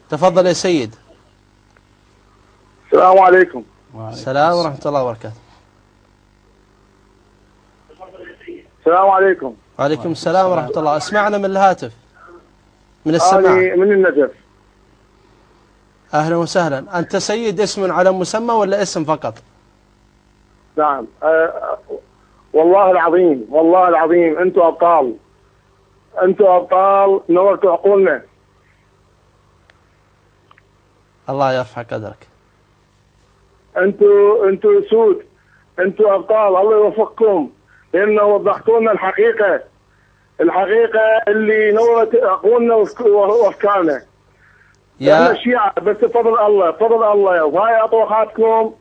تفضل يا سيد. السلام عليكم. السلام ورحمة الله وبركاته. السلام عليكم. وعليكم السلام ورحمة الله. اسمعنا من الهاتف، من السماعة. أنا من النجف. أهلا وسهلا. أنت سيد اسم على مسمى ولا اسم فقط؟ نعم. والله العظيم والله العظيم أنتم أبطال، أنتم أبطال، نورتوا عقولنا. الله يرفع قدرك. أنتم سود، أنتم أبطال، الله يوفقكم، لأنه وضحتوا لنا الحقيقة اللي نورت عقولنا وأفكارنا. احنا الشيعة بس بفضل الله وهاي أطروحاتكم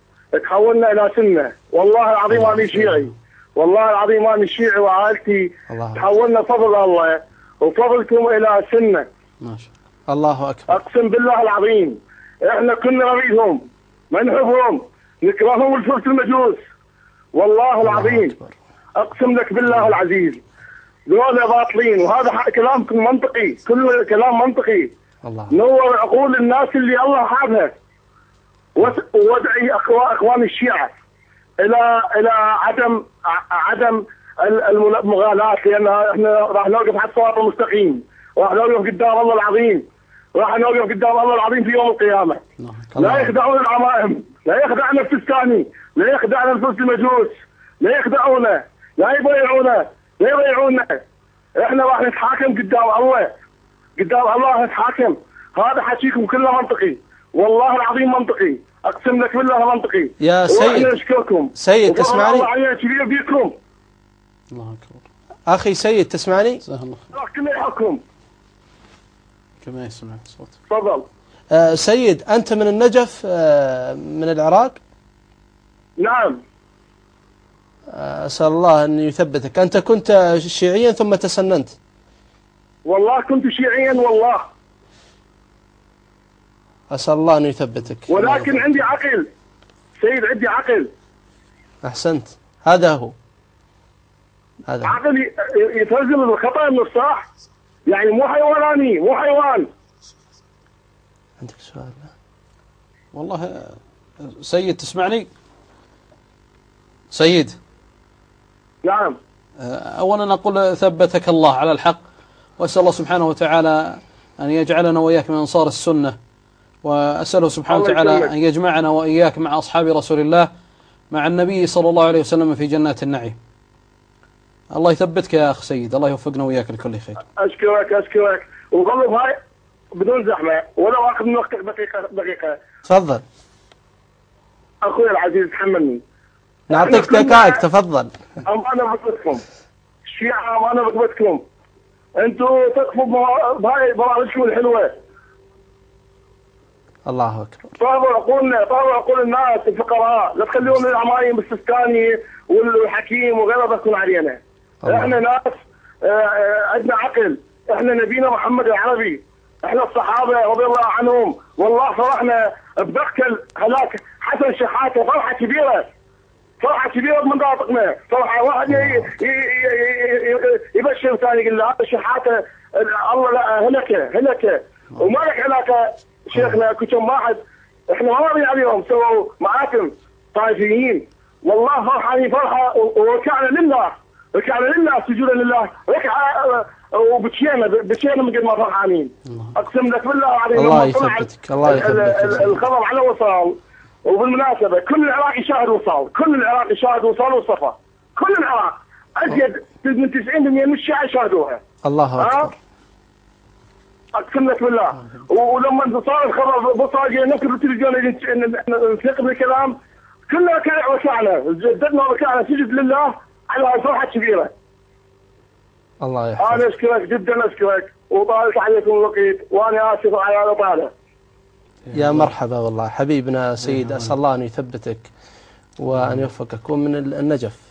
تحولنا إلى سنة. والله العظيم أنا شيعي، والله العظيم أنا شيعي وعائلتي تحولنا بفضل الله وفضلكم إلى سنة. ما شاء الله. الله أكبر. أقسم بالله العظيم احنا كنا نريدهم، ما نحبهم، نكرههم الفرس المجوس. والله العظيم أقسم لك بالله العزيز ذولا باطلين، وهذا كلامكم منطقي، كل كلام منطقي. الله. نور عقول الناس اللي الله حابها، وادعي اخوان الشيعة الى عدم المغالاة، لان احنا راح نوقف على الصراط المستقيم، راح نوقف قدام الله العظيم، راح نوقف قدام الله العظيم في يوم القيامة. لا يخدعون العمائم، لا يخدعنا الفستاني، لا يخدعنا الفرس المجوس، لا يخدعونا، لا يضيعونا. احنا راح نتحاكم قدام الله نتحاكم. هذا حكيكم كله منطقي، والله العظيم منطقي، اقسم لك بالله منطقي. يا سيد، نشكركم سيد تسمعني؟ الله علينا كبير بيكم. الله اكبر. اخي سيد تسمعني؟ الله كله يحكم. كما يسمع الصوت. تفضل. سيد أنت من النجف، من العراق؟ نعم. أسأل الله أن يثبتك. أنت كنت شيعيا ثم تسننت؟ والله كنت شيعيا والله. أسأل الله أن يثبتك. ولكن عندي عقل سيد، عندي عقل. أحسنت. هذا هو. هذا عقل يترجم الخطأ من الصح، يعني مو حيواني، مو حيوان. عندك سؤال؟ لا والله سيد تسمعني؟ سيد. نعم. أولا أقول ثبتك الله على الحق، وأسأل الله سبحانه وتعالى أن يجعلنا وإياك من أنصار السنة، وأسأله سبحانه وتعالى أن يجمعنا وإياك مع أصحاب رسول الله مع النبي صلى الله عليه وسلم في جنات النعيم. الله يثبتك يا أخ سيد، الله يوفقنا وإياك لكل خير. أشكرك وقلب هاي بدون زحمة، ولو أخذ من وقتك دقيقة. تفضل أخوي العزيز تحملني. نعطيك دقائق، تفضل. أمانة بركبتكم الشيعة، أمانة بركبتكم. أنتوا تقفوا بهاي برامجكم الحلوة. الله أكبر. طابوا عقول الناس الفقراء، لا تخليهم للعمايم السستاني والحكيم وغيره يكون علينا. احنا ناس عندنا عقل، احنا نبينا محمد العربي، احنا الصحابه رضي الله عنهم، والله فرحنا بمقتل هلاك حسن شحاته، فرحه كبيره بمناطقنا، فرحه واحد يبشر ثاني يقول له هذا شحاته الله لا هلكه وما لك علاقه. شيخنا اكو كم واحد احنا ما راضيين عليهم سووا معاتم طائفيين، والله فرحانين فرحه، وركعنا لله سجودا لله، ركعه وبكينا من قد ما فرحانين. اقسم لك بالله العظيم. الله يثبتك، الله يثبتك. الخبر على وصال، وبالمناسبه كل العراق يشاهد وصال وصفا، كل العراق ازيد من 90% من الشيعة يشاهدوها. الله اكبر. اقسم لك بالله. ولما صار الخبر بصاجي نكتب بالتلفزيون ننتقد الكلام كلنا ركعنا، جددنا وركعنا سجد لله على الفرحه الكبيره. الله يحفظك. انا اشكرك جدا، اشكرك وطالت عليكم الوقت، وانا اسف على الاطاله. يا مرحبا والله حبيبنا سيد، اسال الله ان يثبتك وان يوفقك. ومن النجف.